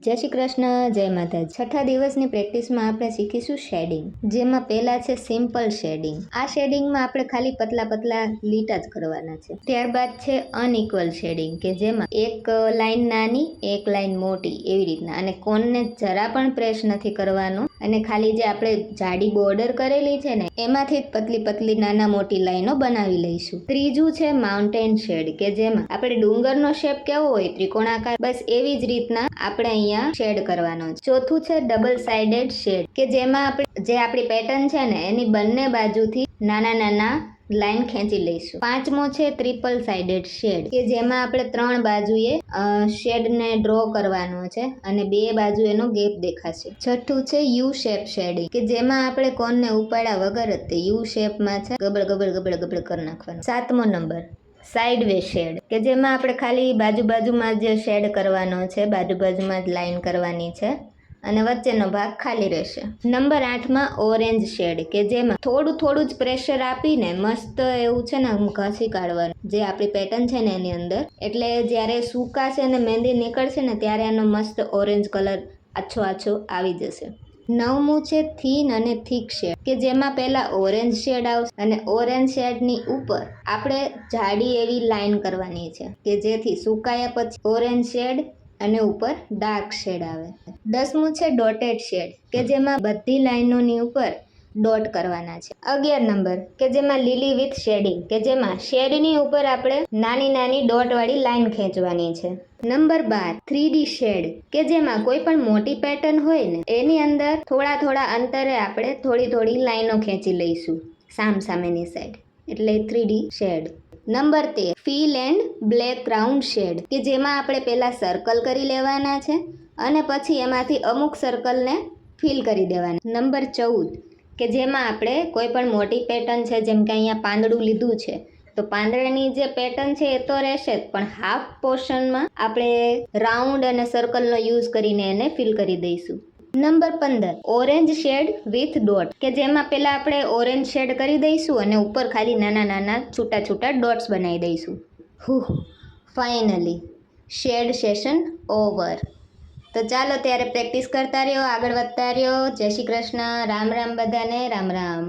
જય શ્રી કૃષ્ણ, જય માતાજી। છઠ્ઠા દિવસની પ્રેક્ટિસમાં આપણે શીખીશું શેડિંગ, જેમાં પહેલા છે સિમ્પલ શેડિંગ। આ શેડિંગમાં આપણે ખાલી પતલા પતલા લીટા જ કરવાના છે। ત્યારબાદ છે અનઇક્વલ શેડિંગ, કે જેમાં એક લાઈન નાની એક લાઈન મોટી એવી રીતના, અને કોનને જરા પણ પ્રેસ નથી કરવાનો, અને ખાલી જે આપણે જાડી બોર્ડર કરેલી છે ને એમાંથી જ પતલી પતલી નાના મોટી લાઈનો બનાવી લઈશું। ત્રીજું છે માઉન્ટેન શેડ, કે જેમાં આપણે ડુંગરનો શેપ કેવો હોય ત્રિકોણાકાર, બસ એવી જ રીતના આપણે અહીંયા શેડ કરવાનો છે। ચોથું છે ડબલ સાઇડેડ શેડ, કે જેમાં આપણે જે આપણી પેટર્ન છે ને એની બંને બાજુથી નાના નાના લાઈન ખેંચી લઈશું। પાંચમો છે ટ્રિપલ સાઇડેડ શેડ, કે જેમાં આપણે ત્રણ બાજુએ શેડને ડ્રો કરવાનો છે અને બે બાજુ એનો ગેપ દેખાશે। છઠ્ઠું છે યુ શેપ શેડિંગ, કે જેમાં આપણે કોનને ઉપાડ્યા વગર જ તે યુ શેપમાં છે ગબડ ગબડ ગબડ ગબડ કરી નાખવાનું। સાતમો નંબર સાઇડવે શેડ, કે જેમાં આપણે ખાલી બાજુમાં જ શેડ કરવાનો છે, બાજુમાં જ લાઈન કરવાની છે અને વચ્ચેનો ભાગ ખાલી રહેશે। નંબર 8માં ઓરેન્જ શેડ, કે જેમાં થોડું જ પ્રેશર આપીને મસ્ત એવું છે ને ઘસી કાઢવાનું જે આપણી પેટર્ન છે ને એની અંદર, એટલે જ્યારે સુકાશે ને મહેંદી નીકળશે ને ત્યારે એનો મસ્ત ઓરેન્જ કલર આછો આવી જશે। નવમું છે થીન અને થીક શેડ, કે જેમાં પહેલા ઓરેન્જ શેડ આવશે અને ઓરેન્જ શેડની ઉપર આપણે જાડી એવી લાઈન કરવાની છે, કે જેથી સુકાયા પછી ઓરેન્જ શેડ અને ઉપર ડાર્ક શેડ આવે। 10મું છે ડોટેડ શેડ, કે જેમાં બધી લાઈનોની ઉપર ડોટ કરવાના છે। 11 નંબર, કે જેમાં લીલી વિથ શેડિંગ, કે જેમાં શેડની ઉપર આપણે નાની નાની ડોટ વાળી લાઈન ખેંચવાની છે। નંબર 12 3D શેડ, કે જેમાં કોઈ પણ મોટી પેટર્ન હોય ને એની અંદર થોડા અંતરે આપણે થોડી લાઈનો ખેંચી લઈશું સામેની સાઈડ, એટલે 3D shade. Number 13 fill and black round shade, કે જેમાં આપણે પહેલા સર્કલ કરી લેવાના છે અને પછી એમાંથી અમુક સર્કલને ફિલ કરી દેવાના। નંબર 14, કે જેમાં આપણે કોઈ પણ મોટી પેટર્ન છે, જેમ કે અહીંયા પાંદડું લીધું છે તો પાંદડાની જે પેટર્ન છે એ તો રહેશે જ, પણ હાફ પોર્શનમાં આપણે રાઉન્ડ અને સર્કલનો યુઝ કરીને એને ફિલ કરી દઈશું। Number 15 orange shade with dot, કે જેમાં પહેલા આપણે ઓરેન્જ શેડ કરી દઈશું અને ઉપર ખાલી નાના છૂટા ડોટ્સ બનાવી દઈશું। Finally shade session over. તો ચાલો ત્યારે પ્રેક્ટિસ કરતા રહ્યો, આગળ વધતા રહ્યો। જય શ્રી કૃષ્ણ, રામ રામ બધાને, રામ રામ।